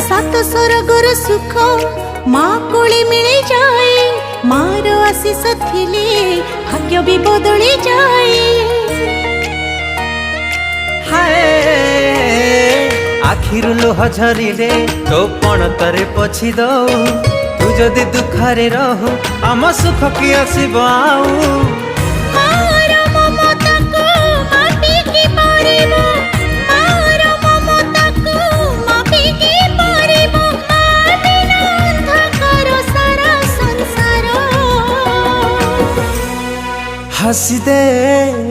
सात स्वर्गर सुख माँ कोले मिले जाए मार आशीष थिले भाग्य भी बदली जाए। हाय आखिरु लुह झरिले तो पण तरे पछी दो तू जदि दुखरे रहू आम सुख की आसीब आऊ। हसी दे